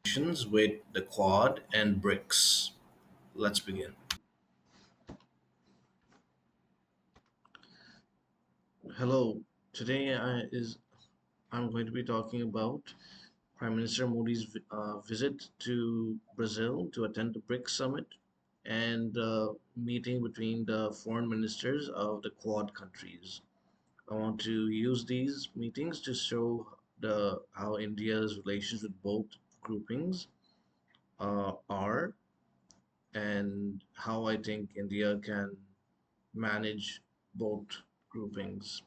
Relations with the Quad and BRICS. Let's begin. Hello. Today I'm going to be talking about Prime Minister Modi's visit to Brazil to attend the BRICS summit and meeting between the foreign ministers of the Quad countries. I want to use these meetings to show the how India's relations with both groupings are and how I think India can manage both groupings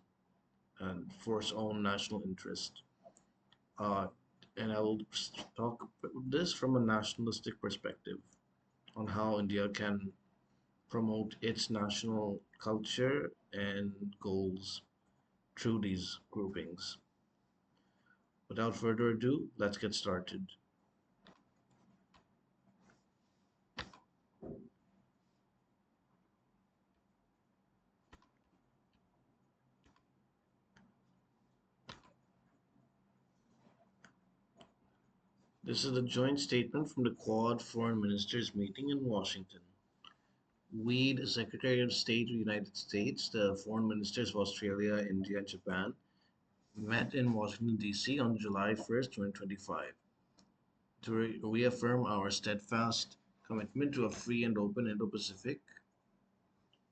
and for its own national interest. Uh, and I will talk this from a nationalistic perspective on how India can promote its national culture and goals through these groupings. Without further ado, let's get started. This is a joint statement from the Quad Foreign Ministers meeting in Washington. We, the Secretary of State of the United States, the foreign ministers of Australia, India, and Japan, met in Washington, D.C. on July 1st, 2025, to reaffirm our steadfast commitment to a free and open Indo Pacific.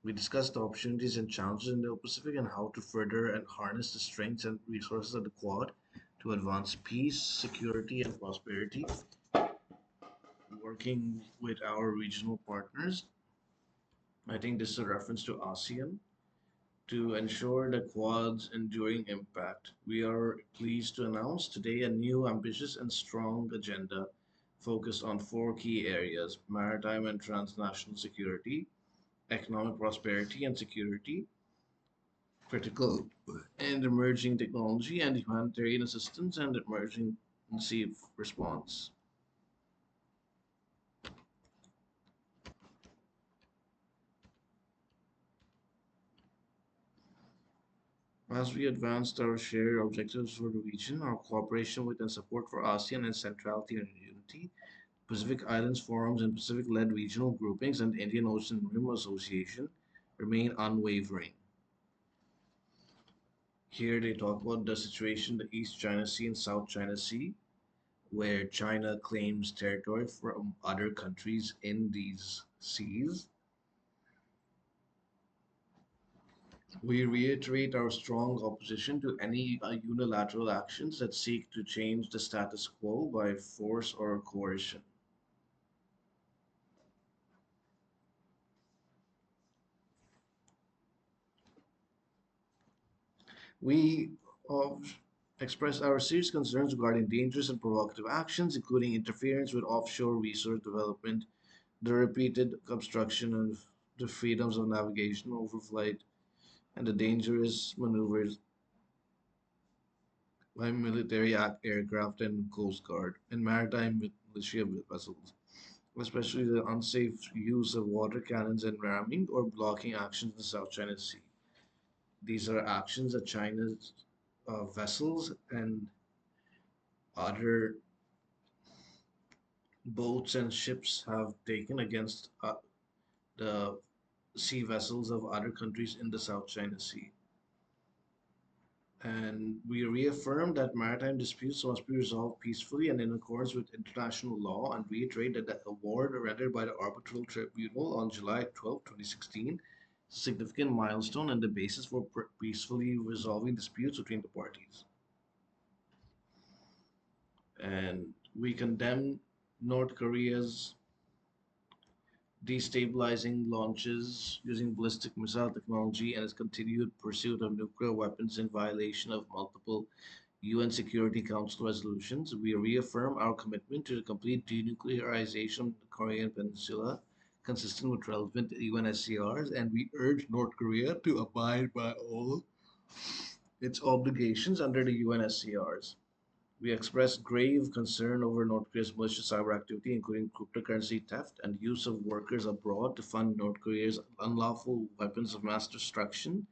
We discussed the opportunities and challenges in the Indo Pacific and how to further and harness the strengths and resources of the Quad to advance peace, security, and prosperity, working with our regional partners. I think this is a reference to ASEAN to ensure the Quad's enduring impact. We are pleased to announce today a new, ambitious, and strong agenda focused on four key areas: maritime and transnational security, economic prosperity and security, critical and emerging technology, and humanitarian assistance and emergency response. As we advanced our shared objectives for the region, our cooperation with and support for ASEAN and centrality and unity, Pacific Islands Forums and Pacific-led regional groupings and Indian Ocean Rim Association remain unwavering. Here they talk about the situation in the East China Sea and South China Sea, where China claims territory from other countries in these seas. We reiterate our strong opposition to any unilateral actions that seek to change the status quo by force or coercion. We express our serious concerns regarding dangerous and provocative actions, including interference with offshore resource development, the repeated obstruction of the freedoms of navigation, overflight, and the dangerous maneuvers by military aircraft and coast guard and maritime militia vessels, especially the unsafe use of water cannons and ramming or blocking actions in the South China Sea. These are actions that China's vessels and other boats and ships have taken against the sea vessels of other countries in the South China Sea. And we reaffirm that maritime disputes must be resolved peacefully and in accordance with international law, and reiterate that the award rendered by the Arbitral Tribunal on July 12, 2016, is a significant milestone and the basis for peacefully resolving disputes between the parties. And we condemn North Korea's destabilizing launches using ballistic missile technology and its continued pursuit of nuclear weapons in violation of multiple UN Security Council resolutions. We reaffirm our commitment to the complete denuclearization of the Korean Peninsula, consistent with relevant UN SCRs, and we urge North Korea to abide by all its obligations under the UN SCRs. We express grave concern over North Korea's malicious cyber activity, including cryptocurrency theft and use of workers abroad to fund North Korea's unlawful weapons of mass destruction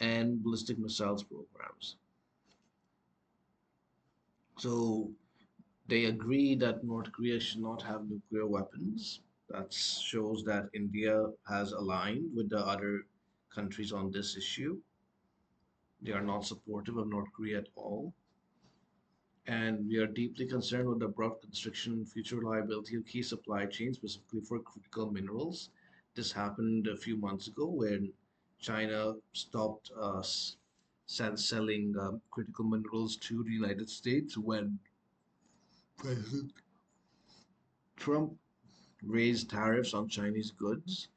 and ballistic missiles programs. So, They agree that North Korea should not have nuclear weapons. That shows that India has aligned with the other countries on this issue. They are not supportive of North Korea at all. And we are deeply concerned with the abrupt constriction and future reliability of key supply chains, specifically for critical minerals. This happened a few months ago when China stopped selling critical minerals to the United States when President Trump raised tariffs on Chinese goods.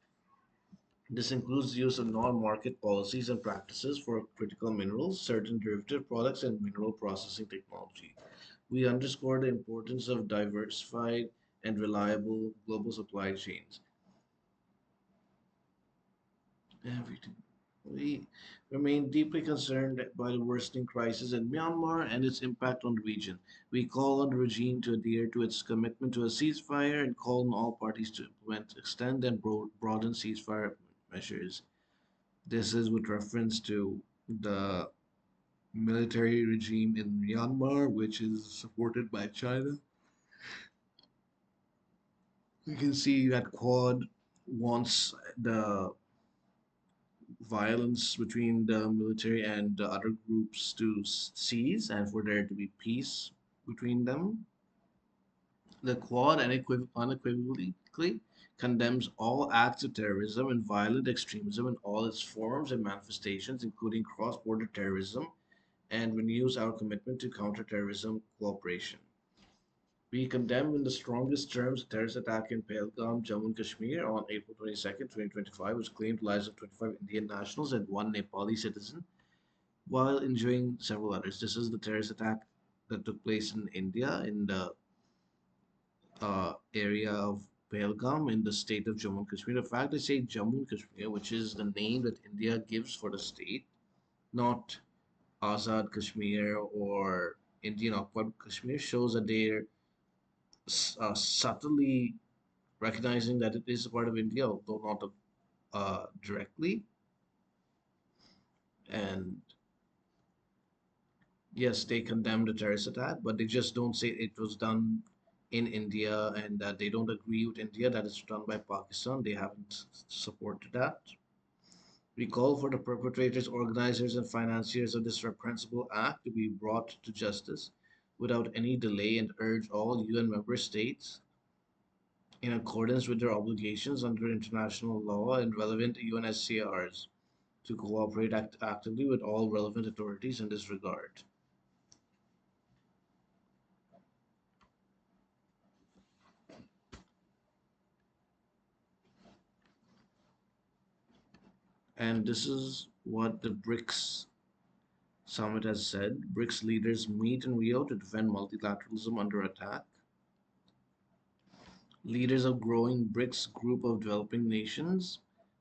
This includes the use of non-market policies and practices for critical minerals, certain derivative products, and mineral processing technology. We underscore the importance of diversified and reliable global supply chains. Everything. We remain deeply concerned by the worsening crisis in Myanmar and its impact on the region. We call on the regime to adhere to its commitment to a ceasefire and call on all parties to implement, extend, and broaden ceasefire measures. This is with reference to the military regime in Myanmar, which is supported by China. You can see that Quad wants the violence between the military and the other groups to cease and for there to be peace between them. The Quad unequivocally condemns all acts of terrorism and violent extremism in all its forms and manifestations, including cross border terrorism, and renews our commitment to counterterrorism cooperation. We condemn in the strongest terms the terrorist attack in Pahalgam, Jammu and Kashmir on April 22nd, 2025, which claimed the lives of 25 Indian nationals and one Nepali citizen, while injuring several others. This is the terrorist attack that took place in India in the area of Pahalgam in the state of Jammu and Kashmir. In fact, they say Jammu and Kashmir, which is the name that India gives for the state, not Azad Kashmir or Indian occupied Kashmir, shows that they're subtly recognizing that it is a part of India, although not directly. And yes, they condemned the terrorist attack, but they just don't say it was done in India and that they don't agree with India that it's done by Pakistan. They haven't supported that. We call for the perpetrators, organizers, and financiers of this reprehensible act to be brought to justice without any delay and urge all UN member states, in accordance with their obligations under international law and relevant UNSCRs, to cooperate actively with all relevant authorities in this regard. And this is what the BRICS summit has said. BRICS leaders meet in Rio to defend multilateralism under attack. Leaders of growing BRICS group of developing nations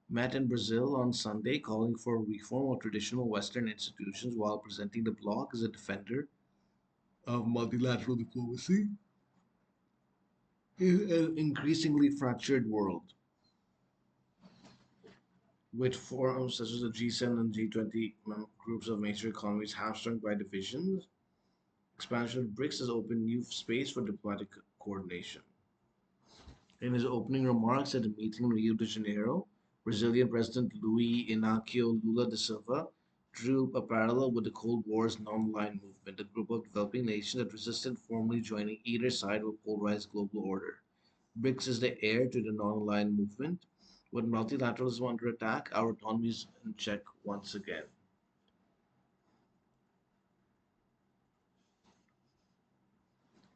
met in Brazil on Sunday, calling for reform of traditional Western institutions while presenting the bloc as a defender of multilateral diplomacy in an increasingly fractured world. With forums such as the G7 and G20 groups of major economies hamstrung by divisions, expansion of BRICS has opened new space for diplomatic coordination. In his opening remarks at a meeting in Rio de Janeiro, Brazilian President Luiz Inácio Lula da Silva drew a parallel with the Cold War's non-aligned movement, a group of developing nations that resisted formally joining either side of a polarized global order. BRICS is the heir to the non-aligned movement. With multilateralism under attack, our autonomy is in check once again.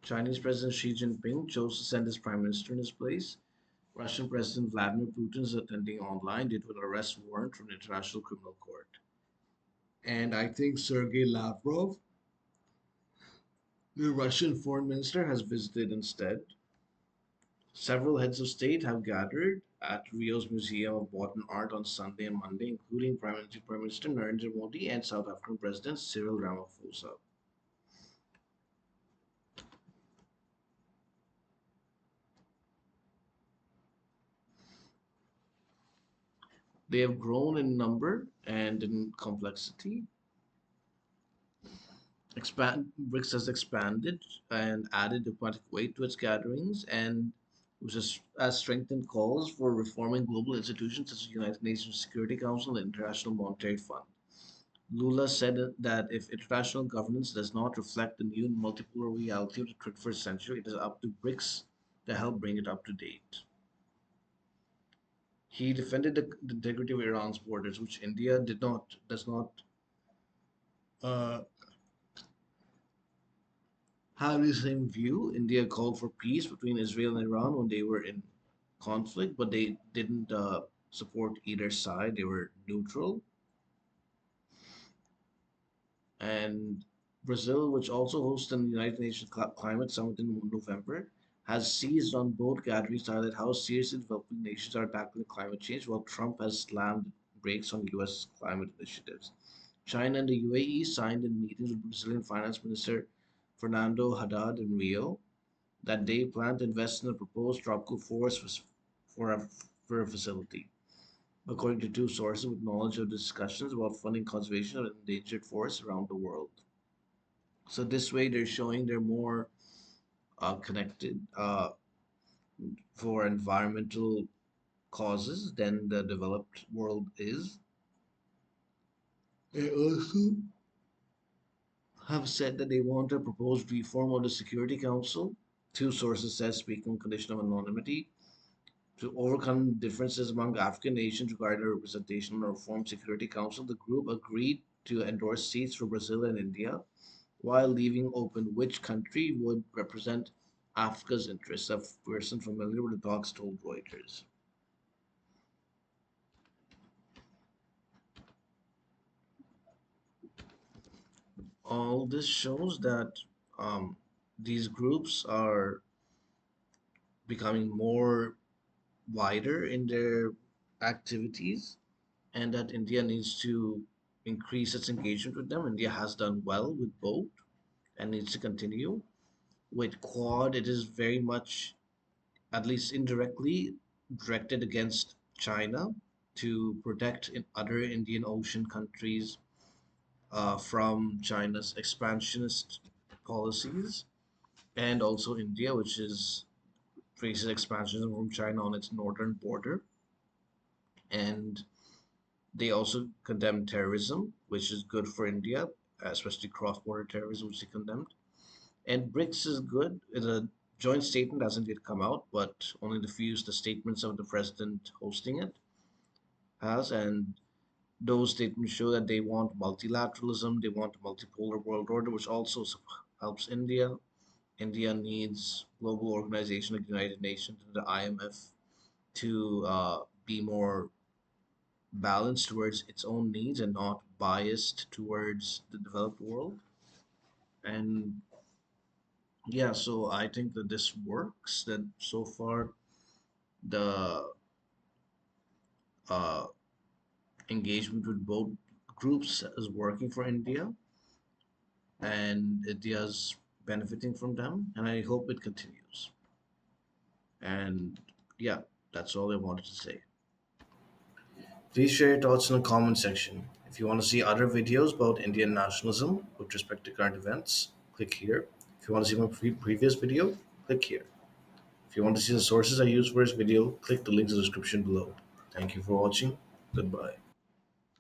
Chinese President Xi Jinping chose to send his prime minister in his place. Russian President Vladimir Putin is attending online due to an arrest warrant from the International Criminal Court. And I think Sergei Lavrov, the Russian foreign minister, has visited instead. Several heads of state have gathered at Rio's Museum of Modern Art on Sunday and Monday, including Prime Minister Narendra Modi and South African President Cyril Ramaphosa. They have grown in number and in complexity. BRICS has expanded and added diplomatic weight to its gatherings, and has strengthened calls for reforming global institutions such as the United Nations Security Council and International Monetary Fund. Lula said that if international governance does not reflect the new multipolar reality of the 21st century, it is up to BRICS to help bring it up to date. He defended the integrity of Iran's borders, which India does not uh, have the same view. India called for peace between Israel and Iran when they were in conflict, but they didn't support either side. They were neutral. And Brazil, which also hosts the United Nations Climate Summit in November, has seized on both gatherings to highlight how seriously developing nations are tackling climate change, while Trump has slammed brakes on U.S. climate initiatives. China and the UAE signed in meetings with Brazilian Finance Minister Fernando Haddad in Rio that they plan to invest in a proposed tropical forest for a, for a facility. According to two sources with knowledge of discussions about funding conservation of endangered forests around the world. So this way, they're showing they're more connected for environmental causes than the developed world is. They also have said that they want a proposed reform of the Security Council. Two sources said, speaking on condition of anonymity, to overcome differences among African nations regarding the representation on the Reformed Security Council. The group agreed to endorse seats for Brazil and India, while leaving open which country would represent Africa's interests. A person familiar with the talks told Reuters. All this shows that um, these groups are becoming more wider in their activities, and that India needs to increase its engagement with them. India has done well with both and needs to continue. With Quad, it is very much, at least indirectly, directed against China to protect other Indian Ocean countries from China's expansionist policies, and also India, which is faces expansionism from China on its northern border. And they also condemn terrorism, which is good for India, especially cross-border terrorism, which they condemned. And BRICS is good. The joint statement hasn't yet come out, but only the statements of the president hosting it has. And those statements show that they want multilateralism, they want a multipolar world order, which also helps India. India needs global organization like the United Nations and the IMF to be more balanced towards its own needs and not biased towards the developed world. And yeah, so I think that this works. That so far the uh, engagement with both groups is working for India, and India's benefiting from them, and I hope it continues. And yeah, that's all I wanted to say. Please share your thoughts in the comment section. If you want to see other videos about Indian nationalism with respect to current events, click here. If you want to see my previous video, click here. If you want to see the sources I use for this video, click the link in the description below. Thank you for watching. Goodbye.